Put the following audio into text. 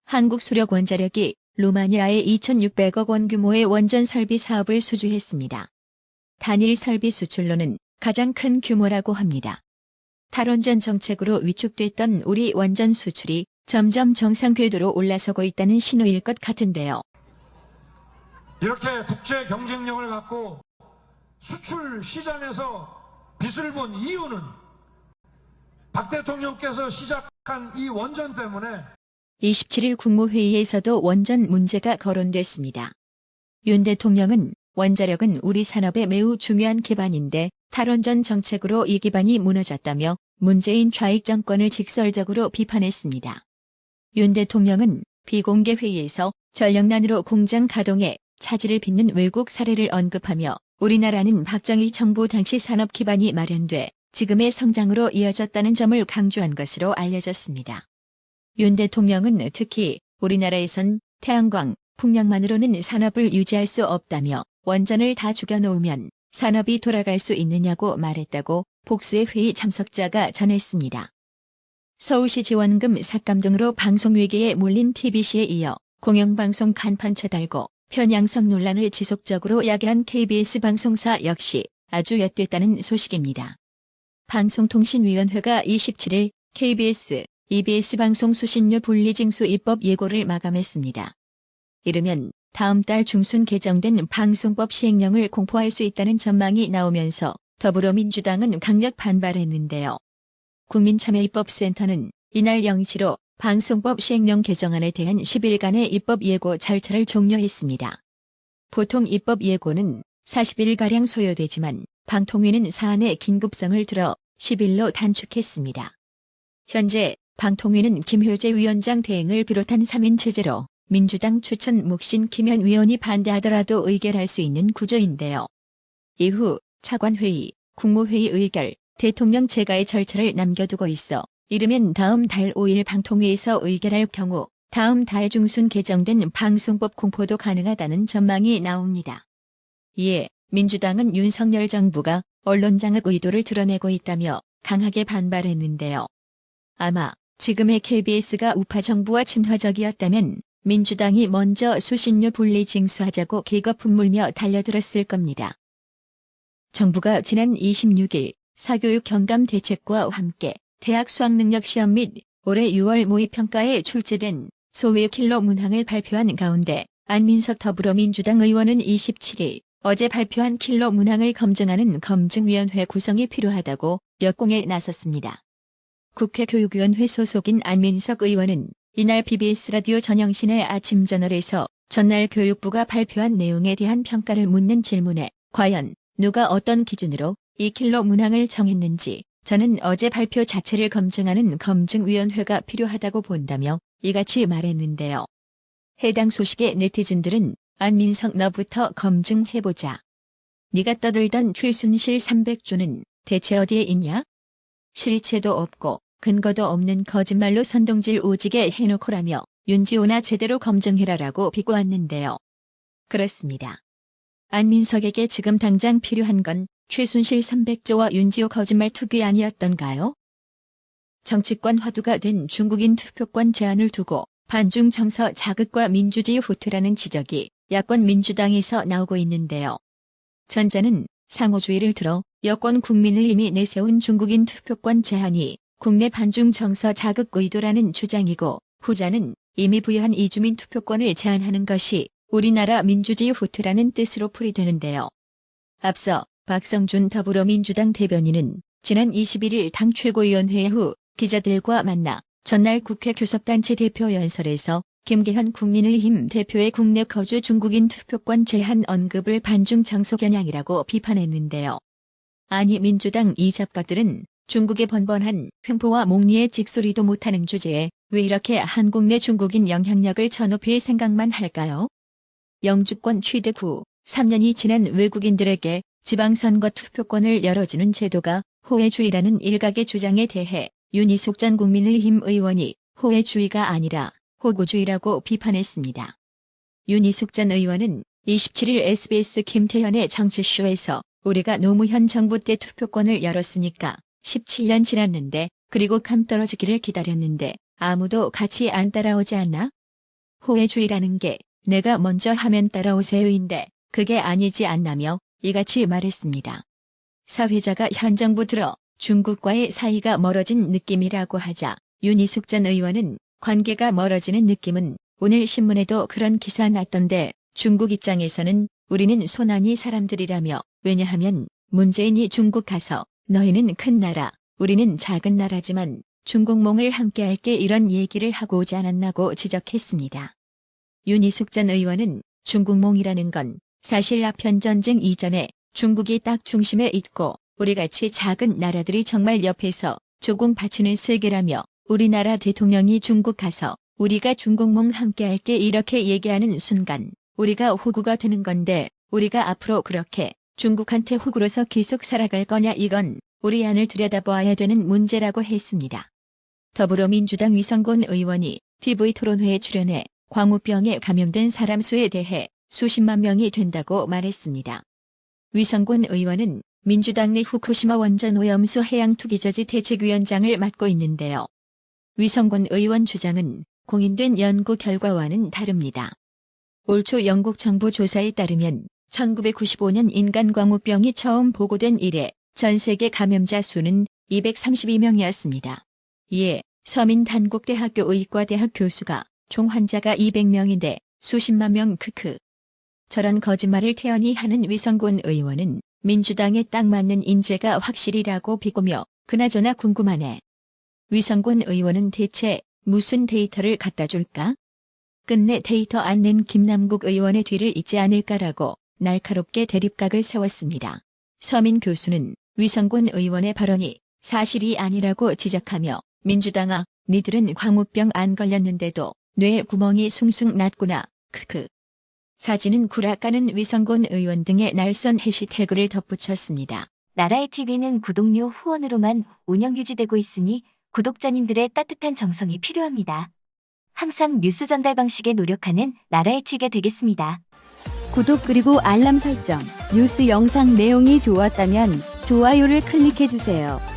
한국수력원자력이 루마니아에 2,600억 원 규모의 원전 설비 사업을 수주했습니다. 단일 설비 수출로는 가장 큰 규모라고 합니다. 탈원전 정책으로 위축됐던 우리 원전 수출이 점점 정상 궤도로 올라서고 있다는 신호일 것 같은데요. 이렇게 국제 경쟁력을 갖고 수출 시장에서 빚을 본 이유는 박 대통령께서 시작한 이 원전 때문에 27일 국무회의에서도 원전 문제가 거론됐습니다. 윤 대통령은 원자력은 우리 산업의 매우 중요한 기반인데 탈원전 정책으로 이 기반이 무너졌다며 문재인 좌익 정권을 직설적으로 비판했습니다. 윤 대통령은 비공개 회의에서 전력난으로 공장 가동에 차질을 빚는 외국 사례를 언급하며 우리나라는 박정희 정부 당시 산업 기반이 마련돼 지금의 성장으로 이어졌다는 점을 강조한 것으로 알려졌습니다. 윤 대통령은 특히 우리나라에선 태양광, 풍력만으로는 산업을 유지할 수 없다며 원전을 다 죽여놓으면 산업이 돌아갈 수 있느냐고 말했다고 복수의 회의 참석자가 전했습니다. 서울시 지원금 삭감 등으로 방송위기에 몰린 TBC에 이어 공영방송 간판쳐 달고 편향성 논란을 지속적으로 야기한 KBS 방송사 역시 아주 엿됐다는 소식입니다. 방송통신위원회가 27일 KBS, EBS 방송 수신료 분리징수 입법 예고를 마감했습니다. 이르면 다음 달 중순 개정된 방송법 시행령을 공포할 수 있다는 전망이 나오면서 더불어민주당은 강력 반발했는데요. 국민참여입법센터는 이날 0시로 방송법 시행령 개정안에 대한 10일간의 입법 예고 절차를 종료했습니다. 보통 입법 예고는 40일가량 소요되지만 방통위는 사안의 긴급성을 들어 10일로 단축했습니다. 현재 방통위는 김효재 위원장 대행을 비롯한 3인 체제로 민주당 추천 묵신 김현 위원이 반대하더라도 의결할 수 있는 구조인데요. 이후 차관회의, 국무회의 의결, 대통령 제가의 절차를 남겨두고 있어 이르면 다음 달 5일 방통위에서 의결할 경우 다음 달 중순 개정된 방송법 공포도 가능하다는 전망이 나옵니다. 이에 민주당은 윤석열 정부가 언론장악 의도를 드러내고 있다며 강하게 반발했는데요. 아마 지금의 KBS가 우파 정부와 친화적이었다면 민주당이 먼저 수신료 분리 징수하자고 계급품 물며 달려들었을 겁니다. 정부가 지난 26일 사교육 경감 대책과 함께 대학 수학능력시험 및 올해 6월 모의평가에 출제된 소위 킬러 문항을 발표한 가운데 안민석 더불어민주당 의원은 27일 어제 발표한 킬러 문항을 검증하는 검증위원회 구성이 필요하다고 역공에 나섰습니다. 국회 교육위원회 소속인 안민석 의원은 이날 BBS 라디오 전영신의 아침저널에서 전날 교육부가 발표한 내용에 대한 평가를 묻는 질문에 과연 누가 어떤 기준으로 이 킬러 문항을 정했는지 저는 어제 발표 자체를 검증하는 검증위원회가 필요하다고 본다며 이같이 말했는데요. 해당 소식에 네티즌들은 안민석 너부터 검증해보자. 네가 떠들던 최순실 300조는 대체 어디에 있냐? 실체도 없고 근거도 없는 거짓말로 선동질 오지게 해놓고라며 윤지호나 제대로 검증해라라고 비꼬았는데요. 그렇습니다. 안민석에게 지금 당장 필요한 건 최순실 300조와 윤지호 거짓말 투기 아니었던가요? 정치권 화두가 된 중국인 투표권 제한을 두고 반중 정서 자극과 민주주의 후퇴라는 지적이 야권 민주당에서 나오고 있는데요. 전자는 상호주의를 들어 여권 국민의힘이 내세운 중국인 투표권 제한이 국내 반중 정서 자극 의도라는 주장이고 후자는 이미 부여한 이주민 투표권을 제한하는 것이 우리나라 민주주의 후퇴라는 뜻으로 풀이되는데요. 앞서 박성준 더불어민주당 대변인은 지난 21일 당 최고위원회 후 기자들과 만나 전날 국회 교섭단체 대표 연설에서 김계현 국민의힘 대표의 국내 거주 중국인 투표권 제한 언급을 반중 정서 겨냥이라고 비판했는데요. 아니 민주당 이 잡것들은 중국의 번번한 횡포와 목리의 찍소리도 못하는 주제에 왜 이렇게 한국 내 중국인 영향력을 쳐높일 생각만 할까요? 영주권 취득 후 3년이 지난 외국인들에게 지방선거 투표권을 열어주는 제도가 호혜주의라는 일각의 주장에 대해 윤희숙 전 국민의힘 의원이 호혜주의가 아니라 호구주의라고 비판했습니다. 윤희숙 전 의원은 27일 SBS 김태현의 정치쇼에서 우리가 노무현 정부 때 투표권을 열었으니까 17년 지났는데 그리고 감 떨어지기를 기다렸는데 아무도 같이 안 따라오지 않나? 호혜주의라는 게 내가 먼저 하면 따라오세요인데 그게 아니지 않나며 이같이 말했습니다. 사회자가 현 정부 들어 중국과의 사이가 멀어진 느낌이라고 하자 윤희숙 전 의원은 관계가 멀어지는 느낌은 오늘 신문에도 그런 기사 났던데 중국 입장에서는 우리는 소난이 사람들이라며 왜냐하면 문재인이 중국 가서 너희는 큰 나라, 우리는 작은 나라지만 중국몽을 함께할게 이런 얘기를 하고 오지 않았나고 지적했습니다. 윤희숙 전 의원은 중국몽이라는 건 사실 아편전쟁 이전에 중국이 딱 중심에 있고 우리같이 작은 나라들이 정말 옆에서 조공 바치는 세계라며 우리나라 대통령이 중국 가서 우리가 중국몽 함께할게 이렇게 얘기하는 순간 우리가 호구가 되는 건데 우리가 앞으로 그렇게 중국한테 호구로서 계속 살아갈 거냐 이건 우리 안을 들여다보아야 되는 문제라고 했습니다. 더불어민주당 위성곤 의원이 TV토론회에 출연해 광우병에 감염된 사람 수에 대해 수십만 명이 된다고 말했습니다. 위성곤 의원은 민주당 내 후쿠시마 원전 오염수 해양투기저지 대책위원장을 맡고 있는데요. 위성곤 의원 주장은 공인된 연구 결과와는 다릅니다. 올 초 영국 정부 조사에 따르면 1995년 인간 광우병이 처음 보고된 이래 전 세계 감염자 수는 232명이었습니다. 이에 서민단국대학교 의과대학 교수가 총 환자가 200명인데 수십만 명 크크. 저런 거짓말을 태연히 하는 위성곤 의원은 민주당에 딱 맞는 인재가 확실이라고 비꼬며 그나저나 궁금하네. 위성곤 의원은 대체 무슨 데이터를 갖다 줄까? 끝내 데이터 안 낸 김남국 의원의 뒤를 잇지 않을까라고 날카롭게 대립각을 세웠습니다. 서민 교수는 위성곤 의원의 발언이 사실이 아니라고 지적하며 민주당아, 니들은 광우병 안 걸렸는데도 뇌에 구멍이 숭숭 났구나. 크크. 사진은 구라까는 위성곤 의원 등의 날선 해시태그를 덧붙였습니다. 나라의 TV는 구독료 후원으로만 운영 유지되고 있으니 구독자님들의 따뜻한 정성이 필요합니다. 항상 뉴스 전달 방식에 노력하는 나라의 TV가 되겠습니다. 구독 그리고 알람 설정, 뉴스 영상 내용이 좋았다면 좋아요를 클릭해주세요.